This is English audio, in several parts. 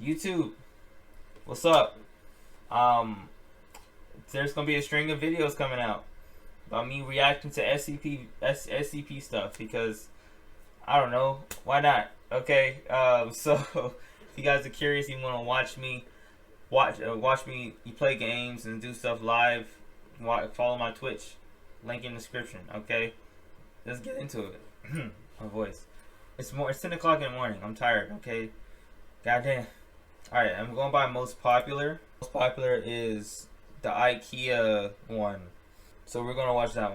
YouTube, what's up? Um, there's gonna be a string of videos coming out about me reacting to SCP stuff because I don't know why not. Okay, so if you guys are curious, you want to watch me play games and do stuff live. Follow my Twitch, link in the description. Okay, let's get into it. My voice. It's 10 o'clock in the morning. I'm tired. Okay, goddamn. Alright, I'm going by most popular. Most popular is the IKEA one. So we're gonna watch that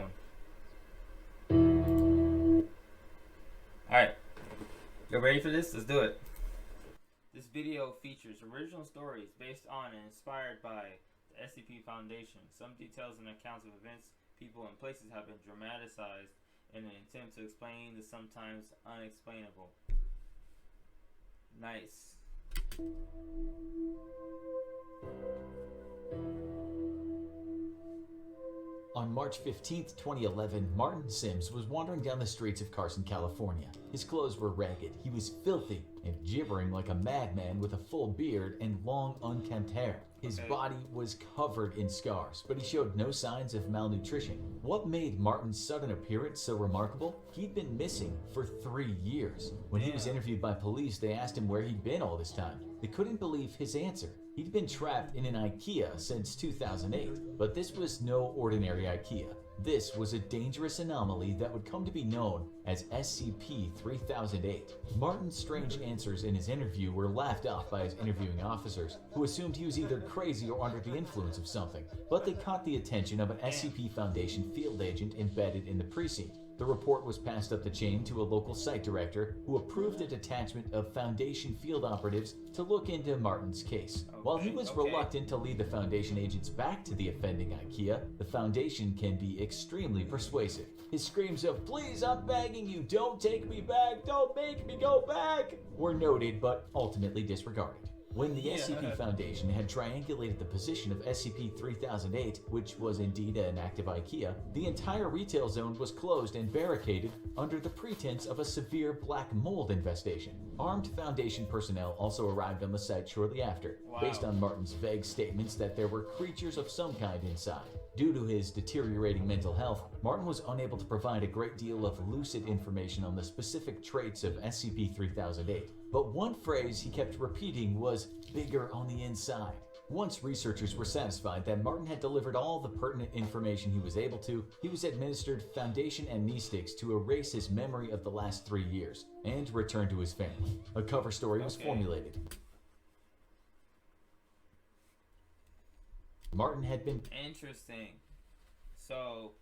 one. Alright. You ready for this? Let's do it. This video features original stories based on and inspired by the SCP Foundation. Some details and accounts of events, people, and places have been dramatized in an attempt to explain the sometimes unexplainable. Nice. On March 15th, 2011, Martin Sims was wandering down the streets of Carson, California. His clothes were ragged, he was filthy, and gibbering like a madman with a full beard and long, unkempt hair. His body was covered in scars, but he showed no signs of malnutrition. What made Martin's sudden appearance so remarkable? He'd been missing for 3 years. When he was interviewed by police, they asked him where he'd been all this time. They couldn't believe his answer. He'd been trapped in an IKEA since 2008, but this was no ordinary IKEA. This was a dangerous anomaly that would come to be known as SCP-3008. Martin's strange answers in his interview were laughed off by his interviewing officers, who assumed he was either crazy or under the influence of something, but they caught the attention of an SCP Foundation field agent embedded in the precinct. The report was passed up the chain to a local site director who approved a detachment of Foundation field operatives to look into Martin's case. While he was reluctant to lead the Foundation agents back to the offending IKEA, the Foundation can be extremely persuasive. His screams of, "Please, I'm begging you, don't take me back, don't make me go back," were noted but ultimately disregarded. When the SCP Foundation had triangulated the position of SCP-3008, which was indeed an active IKEA, the entire retail zone was closed and barricaded under the pretense of a severe black mold infestation. Armed Foundation personnel also arrived on the site shortly after, based on Martin's vague statements that there were creatures of some kind inside. Due to his deteriorating mental health, Martin was unable to provide a great deal of lucid information on the specific traits of SCP-3008. But one phrase he kept repeating was "bigger on the inside." Once researchers were satisfied that Martin had delivered all the pertinent information he was able to, he was administered Foundation amnestics to erase his memory of the last 3 years and return to his family. A cover story was formulated. Martin had been interesting. So,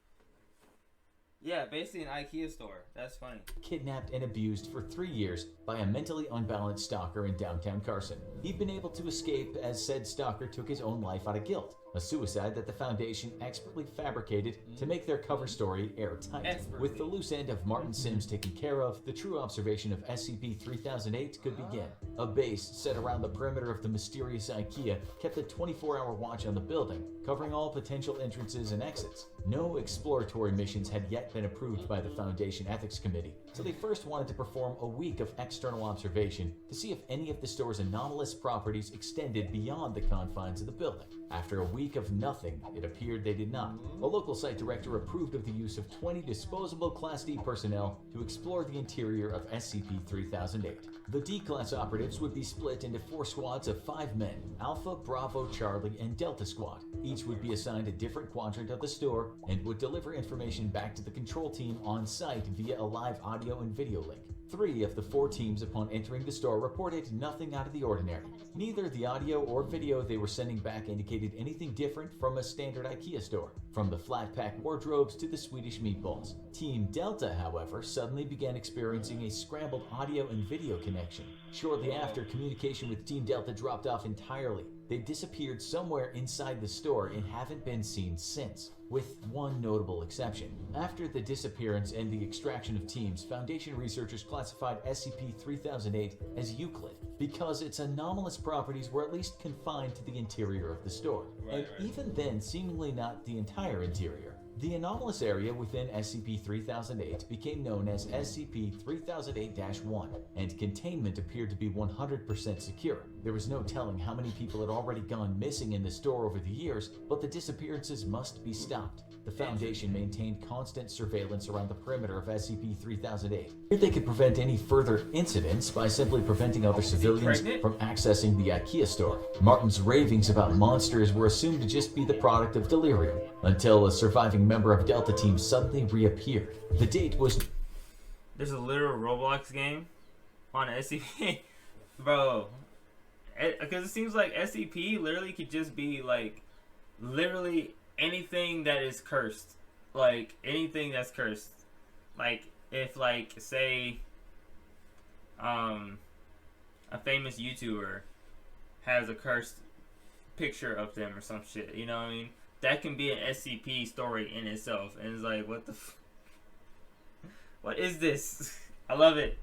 yeah, basically an IKEA store. That's funny. Kidnapped and abused for 3 years by a mentally unbalanced stalker in downtown Carson. He'd been able to escape as said stalker took his own life out of guilt, a suicide that the Foundation expertly fabricated to make their cover story airtight. With the loose end of Martin Sims taken care of, the true observation of SCP-3008 could begin. A base set around the perimeter of the mysterious IKEA kept a 24-hour watch on the building, covering all potential entrances and exits. No exploratory missions had yet been approved by the Foundation Ethics Committee, so they first wanted to perform a week of external observation to see if any of the store's anomalous properties extended beyond the confines of the building. After a week of nothing, it appeared they did not. A local site director approved of the use of 20 disposable Class D personnel to explore the interior of SCP-3008. The D-Class operatives would be split into 4 squads of 5 men, Alpha, Bravo, Charlie, and Delta Squad. Each would be assigned a different quadrant of the store and would deliver information back to the control team on site via a live audio and video link. 3 of the 4 teams upon entering the store reported nothing out of the ordinary. Neither the audio or video they were sending back indicated anything different from a standard IKEA store, from the flat-pack wardrobes to the Swedish meatballs. Team Delta, however, suddenly began experiencing a scrambled audio and video connection. Shortly after, communication with Team Delta dropped off entirely. They disappeared somewhere inside the store and haven't been seen since, with one notable exception. After the disappearance and the extraction of teams, Foundation researchers classified SCP-3008 as Euclid because its anomalous properties were at least confined to the interior of the store, and even then seemingly not the entire interior. The anomalous area within SCP-3008 became known as SCP-3008-1, and containment appeared to be 100% secure. There was no telling how many people had already gone missing in the store over the years, but the disappearances must be stopped. The Foundation maintained constant surveillance around the perimeter of SCP-3008. Here they could prevent any further incidents by simply preventing other civilians from accessing the IKEA store. Martin's ravings about monsters were assumed to just be the product of delirium, until a surviving member of Delta Team suddenly reappeared. The date was... There's a literal Roblox game on SCP. Bro. Because it seems like SCP literally could just be like, literally anything that is cursed. Like, anything that's cursed. Like, if like, say, a famous YouTuber has a cursed picture of them or some shit, you know what I mean? That can be an SCP story in itself. And it's like, what the what is this? I love it.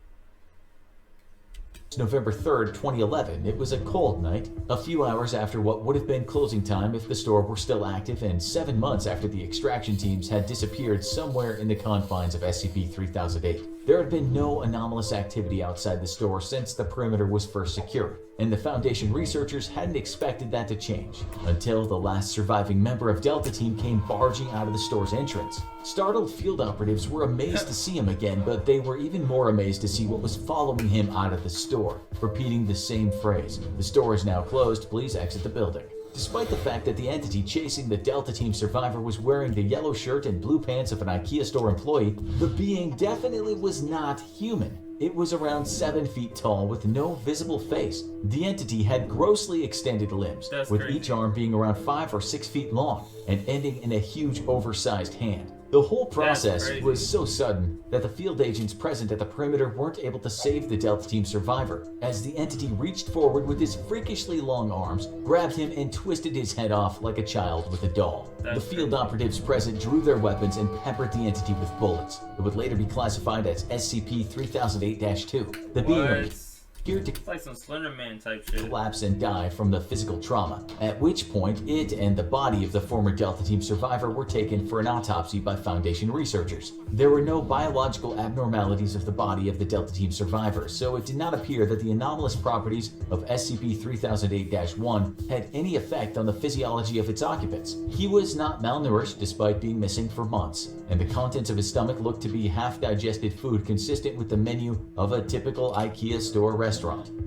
November 3rd, 2011. It was a cold night, a few hours after what would have been closing time if the store were still active, and 7 months after the extraction teams had disappeared somewhere in the confines of SCP-3008. There had been no anomalous activity outside the store since the perimeter was first secured, and the Foundation researchers hadn't expected that to change until the last surviving member of Delta Team came barging out of the store's entrance. Startled field operatives were amazed to see him again, but they were even more amazed to see what was following him out of the store, repeating the same phrase: "The store is now closed, please exit the building." Despite the fact that the entity chasing the Delta Team survivor was wearing the yellow shirt and blue pants of an IKEA store employee, the being definitely was not human. It was around 7 feet tall with no visible face. The entity had grossly extended limbs, with crazy. each arm being around 5 or 6 feet long and ending in a huge oversized hand. The whole process was so sudden that the field agents present at the perimeter weren't able to save the Delta Team survivor, as the entity reached forward with his freakishly long arms, grabbed him, and twisted his head off like a child with a doll. The field operatives present drew their weapons and peppered the entity with bullets. It would later be classified as SCP-3008-2. The being appeared to It's like some Slender Man type shit. collapse and die from the physical trauma, at which point it and the body of the former Delta Team survivor were taken for an autopsy by Foundation researchers. There were no biological abnormalities of the body of the Delta Team survivor, so it did not appear that the anomalous properties of SCP-3008-1 had any effect on the physiology of its occupants. He was not malnourished despite being missing for months, and the contents of his stomach looked to be half-digested food consistent with the menu of a typical IKEA store restaurant.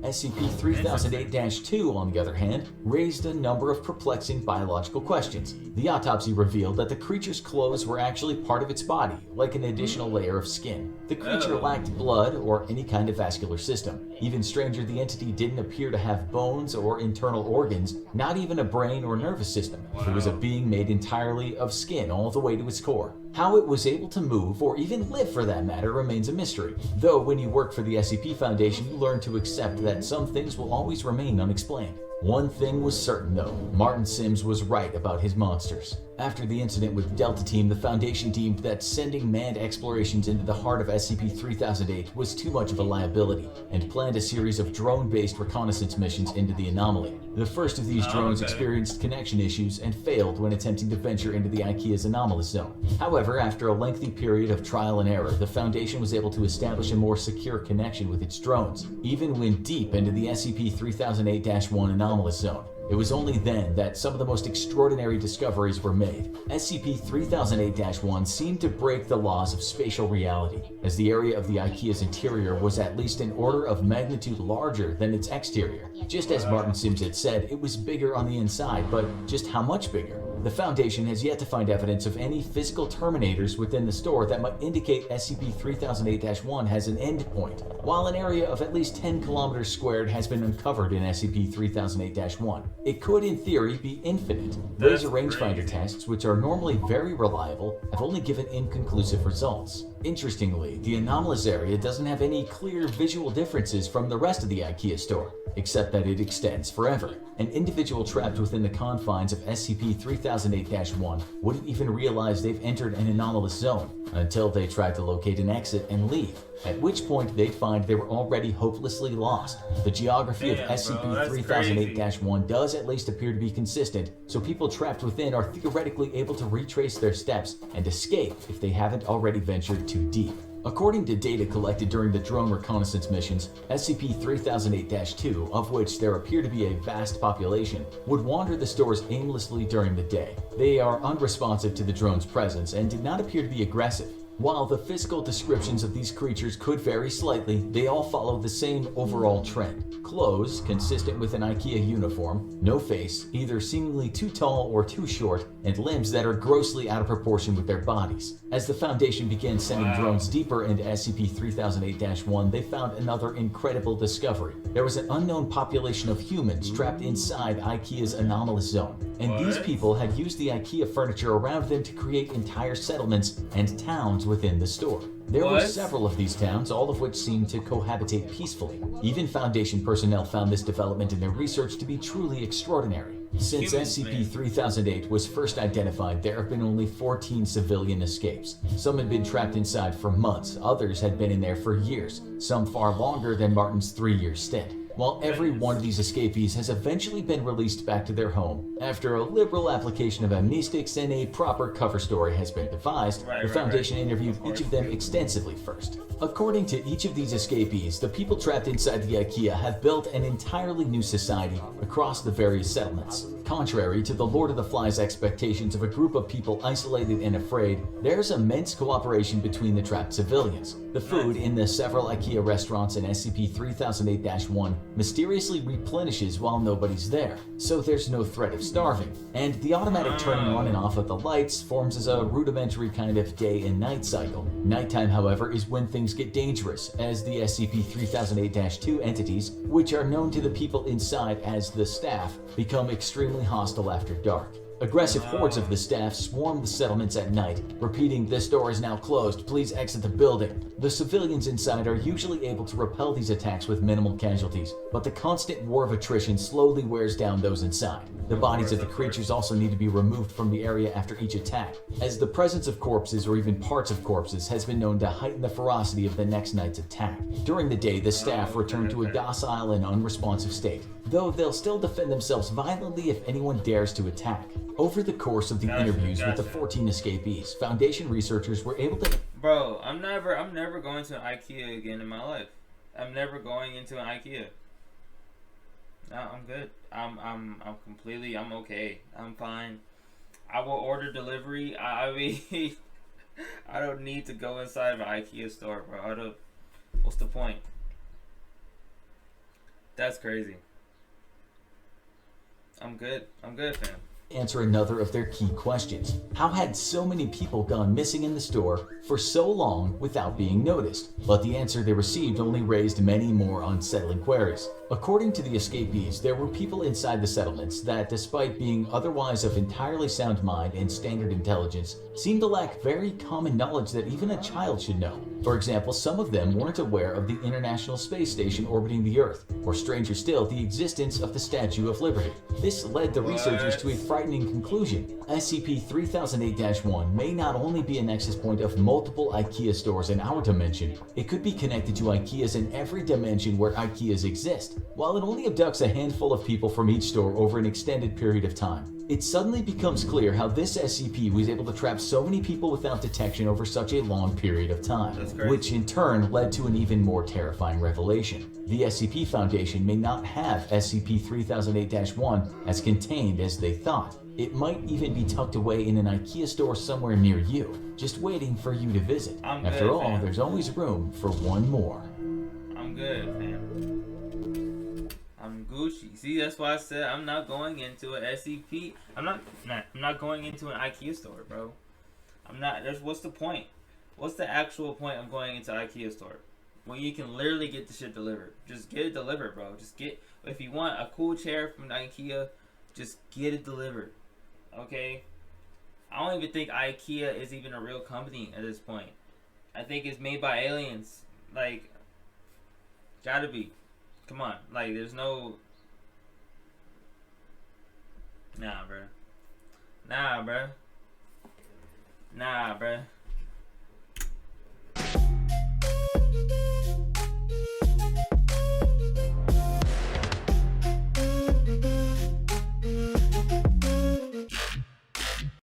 SCP-3008-2, on the other hand, raised a number of perplexing biological questions. The autopsy revealed that the creature's clothes were actually part of its body, like an additional layer of skin. The creature lacked blood or any kind of vascular system. Even stranger, the entity didn't appear to have bones or internal organs, not even a brain or nervous system. It was a being made entirely of skin all the way to its core. How it was able to move, or even live for that matter, remains a mystery. Though when you work for the SCP Foundation, you learn to accept that some things will always remain unexplained. One thing was certain though, Martin Sims was right about his monsters. After the incident with Delta Team, the Foundation deemed that sending manned explorations into the heart of SCP-3008 was too much of a liability, and planned a series of drone-based reconnaissance missions into the anomaly. The first of these drones experienced connection issues and failed when attempting to venture into the IKEA's anomalous zone. However, after a lengthy period of trial and error, the Foundation was able to establish a more secure connection with its drones, even when deep into the SCP-3008-1 anomalous zone. It was only then that some of the most extraordinary discoveries were made. SCP-3008-1 seemed to break the laws of spatial reality, as the area of the IKEA's interior was at least an order of magnitude larger than its exterior. Just as Martin Sims had said, it was bigger on the inside, but just how much bigger? The Foundation has yet to find evidence of any physical terminators within the store that might indicate SCP-3008-1 has an endpoint, while an area of at least 10 kilometers squared has been uncovered in SCP-3008-1. It could, in theory, be infinite. Laser rangefinder tests, which are normally very reliable, have only given inconclusive results. Interestingly, the anomalous area doesn't have any clear visual differences from the rest of the IKEA store, except that it extends forever. An individual trapped within the confines of SCP-3008 SCP-3008-1 wouldn't even realize they've entered an anomalous zone until they tried to locate an exit and leave, at which point they'd find they were already hopelessly lost. The geography of SCP-3008-1 does at least appear to be consistent, so people trapped within are theoretically able to retrace their steps and escape if they haven't already ventured too deep. According to data collected during the drone reconnaissance missions, SCP-3008-2, of which there appear to be a vast population, would wander the stores aimlessly during the day. They are unresponsive to the drone's presence and did not appear to be aggressive. While the physical descriptions of these creatures could vary slightly, they all follow the same overall trend. Clothes consistent with an IKEA uniform, no face, either seemingly too tall or too short, and limbs that are grossly out of proportion with their bodies. As the Foundation began sending drones deeper into SCP-3008-1, they found another incredible discovery. There was an unknown population of humans trapped inside IKEA's anomalous zone, and these people had used the IKEA furniture around them to create entire settlements and towns within the store. There were several of these towns, all of which seemed to cohabitate peacefully. Even Foundation personnel found this development in their research to be truly extraordinary. Since SCP-3008 was first identified, there have been only 14 civilian escapes. Some had been trapped inside for months, others had been in there for years, some far longer than Martin's 3-year stint. While every one of these escapees has eventually been released back to their home, after a liberal application of amnestics and a proper cover story has been devised, the Foundation interviewed each of them extensively first. According to each of these escapees, the people trapped inside the IKEA have built an entirely new society across the various settlements. Contrary to the Lord of the Flies expectations of a group of people isolated and afraid, there's immense cooperation between the trapped civilians. The food in the several IKEA restaurants in SCP-3008-1 mysteriously replenishes while nobody's there, so there's no threat of starving. And the automatic turning on and off of the lights forms as a rudimentary kind of day and night cycle. Nighttime, however, is when things get dangerous, as the SCP-3008-2 entities, which are known to the people inside as the staff, become extremely hostile after dark. Aggressive hordes of the staff swarm the settlements at night, repeating, "This door is now closed, please exit the building." The civilians inside are usually able to repel these attacks with minimal casualties, but the constant war of attrition slowly wears down those inside. The bodies of the creatures also need to be removed from the area after each attack, as the presence of corpses or even parts of corpses has been known to heighten the ferocity of the next night's attack. During the day, the staff return to a docile and unresponsive state, though they'll still defend themselves violently if anyone dares to attack. Over the course of the interviews with the 14 escapees, Foundation researchers were able to... Bro, I'm never going to an IKEA again in my life. I'm never going into an IKEA. No, I'm good. I'm okay. I'm fine. I will order delivery. I mean, I don't need to go inside of an IKEA store, bro. What's the point? That's crazy. I'm good, fam. Answer another of their key questions. How had so many people gone missing in the store for so long without being noticed? But the answer they received only raised many more unsettling queries. According to the escapees, there were people inside the settlements that, despite being otherwise of entirely sound mind and standard intelligence, seemed to lack very common knowledge that even a child should know. For example, some of them weren't aware of the International Space Station orbiting the Earth, or stranger still, the existence of the Statue of Liberty. This led the researchers to a frightening conclusion. SCP-3008-1 may not only be a nexus point of multiple IKEA stores in our dimension, it could be connected to IKEAs in every dimension where IKEAs exist. While it only abducts a handful of people from each store over an extended period of time, it suddenly becomes clear how this SCP was able to trap so many people without detection over such a long period of time, which in turn led to an even more terrifying revelation. The SCP Foundation may not have SCP-3008-1 as contained as they thought. It might even be tucked away in an IKEA store somewhere near you, just waiting for you to visit. After all, there's always room for one more. I'm good, fam. I'm Gucci. See, that's why I said I'm not going into an SCP. I'm not going into an IKEA store, bro. I'm not. What's the point? What's the actual point of going into an IKEA store when you can literally get the shit delivered? Just get it delivered, bro. If you want a cool chair from IKEA, just get it delivered. Okay? I don't even think IKEA is even a real company at this point. I think it's made by aliens. Like, gotta be. Come on. Like, there's no... Nah, bro. Nah, bruh.